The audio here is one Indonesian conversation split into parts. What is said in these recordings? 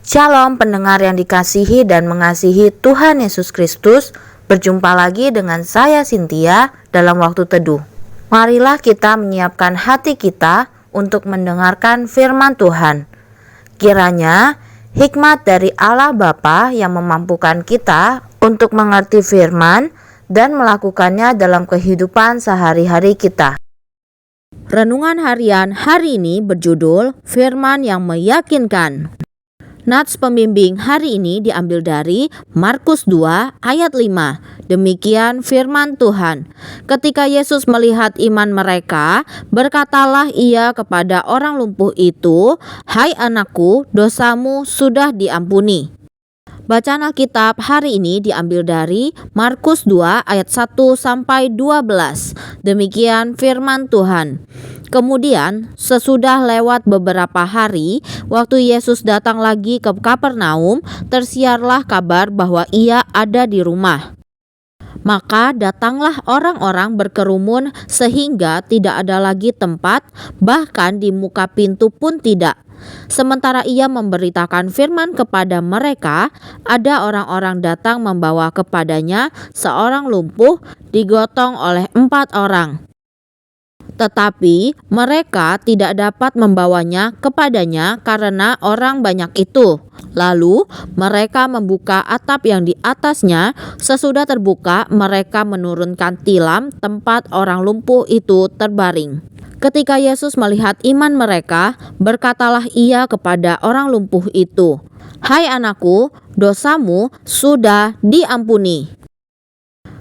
Shalom pendengar yang dikasihi dan mengasihi Tuhan Yesus Kristus. Berjumpa lagi dengan saya Cynthia dalam waktu teduh. Marilah kita menyiapkan hati kita untuk mendengarkan firman Tuhan. Kiranya hikmat dari Allah Bapa yang memampukan kita untuk mengerti firman dan melakukannya dalam kehidupan sehari-hari kita. Renungan harian hari ini berjudul Firman yang Meyakinkan. Nats pembimbing hari ini diambil dari Markus 2 ayat 5. Demikian firman Tuhan. Ketika Yesus melihat iman mereka, berkatalah ia kepada orang lumpuh itu, "Hai anakku, dosamu sudah diampuni." Bacaan Alkitab hari ini diambil dari Markus 2 ayat 1 sampai 12. Demikian firman Tuhan. Kemudian sesudah lewat beberapa hari, waktu Yesus datang lagi ke Kapernaum, tersiarlah kabar bahwa ia ada di rumah. Maka datanglah orang-orang berkerumun sehingga tidak ada lagi tempat, bahkan di muka pintu pun tidak. Sementara ia memberitakan firman kepada mereka, ada orang-orang datang membawa kepadanya seorang lumpuh digotong oleh 4 orang. Tetapi mereka tidak dapat membawanya kepadanya karena orang banyak itu. Lalu mereka membuka atap yang di atasnya. Sesudah terbuka, mereka menurunkan tilam tempat orang lumpuh itu terbaring. Ketika Yesus melihat iman mereka, berkatalah ia kepada orang lumpuh itu, "Hai anakku, dosamu sudah diampuni."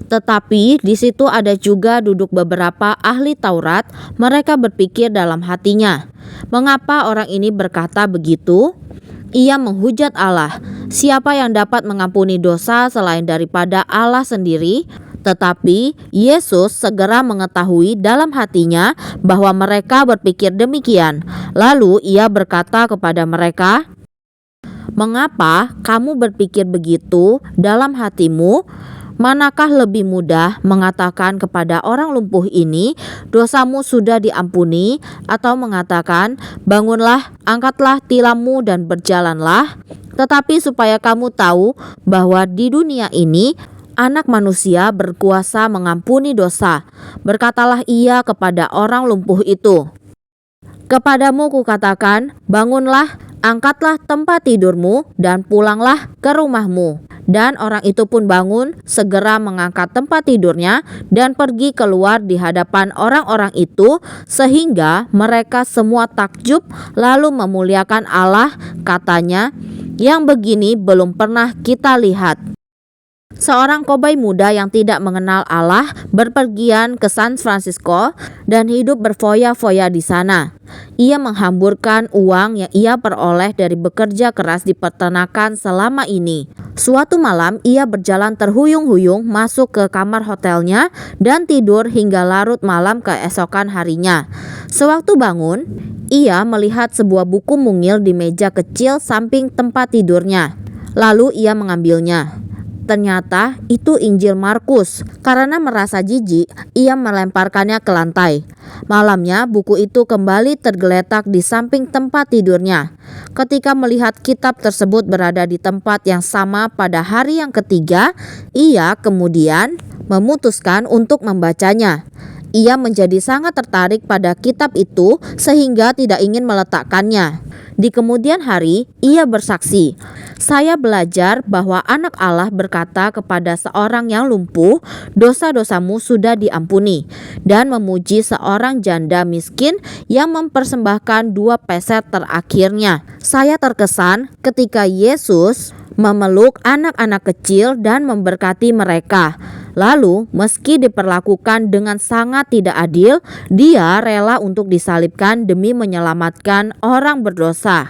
Tetapi di situ ada juga duduk beberapa ahli Taurat. Mereka berpikir dalam hatinya, "Mengapa orang ini berkata begitu?" Ia menghujat Allah. Siapa yang dapat mengampuni dosa selain daripada Allah sendiri? Tetapi Yesus segera mengetahui dalam hatinya bahwa mereka berpikir demikian. Lalu ia berkata kepada mereka, "Mengapa kamu berpikir begitu dalam hatimu? Manakah lebih mudah mengatakan kepada orang lumpuh ini, 'Dosamu sudah diampuni,' atau mengatakan, 'Bangunlah, angkatlah tilammu dan berjalanlah'? Tetapi supaya kamu tahu bahwa di dunia ini Anak Manusia berkuasa mengampuni dosa, berkatalah ia kepada orang lumpuh itu, 'Kepadamu kukatakan, bangunlah, angkatlah tempat tidurmu dan pulanglah ke rumahmu.' Dan orang itu pun bangun, segera mengangkat tempat tidurnya dan pergi keluar di hadapan orang-orang itu, sehingga mereka semua takjub lalu memuliakan Allah, katanya, 'Yang begini belum pernah kita lihat.'" Seorang koboi muda yang tidak mengenal Allah berpergian ke San Francisco dan hidup berfoya-foya di sana. Ia menghamburkan uang yang ia peroleh dari bekerja keras di peternakan selama ini. Suatu malam ia berjalan terhuyung-huyung masuk ke kamar hotelnya dan tidur hingga larut malam keesokan harinya. Sewaktu bangun, ia melihat sebuah buku mungil di meja kecil samping tempat tidurnya. Lalu ia mengambilnya. Ternyata itu Injil Markus. Karena merasa jijik, ia melemparkannya ke lantai. Malamnya buku itu kembali tergeletak di samping tempat tidurnya. Ketika melihat kitab tersebut berada di tempat yang sama pada hari yang ketiga, ia kemudian memutuskan untuk membacanya. Ia menjadi sangat tertarik pada kitab itu sehingga tidak ingin meletakkannya. Di kemudian hari, ia bersaksi, "Saya belajar bahwa Anak Allah berkata kepada seorang yang lumpuh, 'Dosa-dosamu sudah diampuni,' dan memuji seorang janda miskin yang mempersembahkan 2 peser terakhirnya. Saya terkesan ketika Yesus memeluk anak-anak kecil dan memberkati mereka. Lalu meski diperlakukan dengan sangat tidak adil, dia rela untuk disalibkan demi menyelamatkan orang berdosa.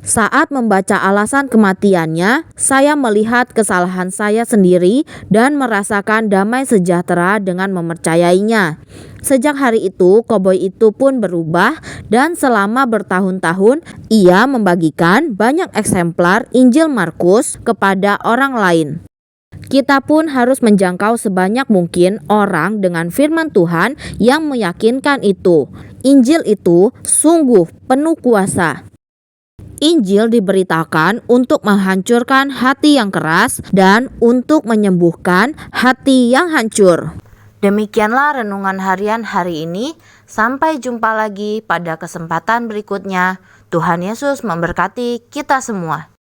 Saat membaca alasan kematiannya, saya melihat kesalahan saya sendiri dan merasakan damai sejahtera dengan mempercayainya." Sejak hari itu, koboi itu pun berubah dan selama bertahun-tahun ia membagikan banyak eksemplar Injil Markus kepada orang lain. Kita pun harus menjangkau sebanyak mungkin orang dengan firman Tuhan yang meyakinkan itu. Injil itu sungguh penuh kuasa. Injil diberitakan untuk menghancurkan hati yang keras dan untuk menyembuhkan hati yang hancur. Demikianlah renungan harian hari ini. Sampai jumpa lagi pada kesempatan berikutnya. Tuhan Yesus memberkati kita semua.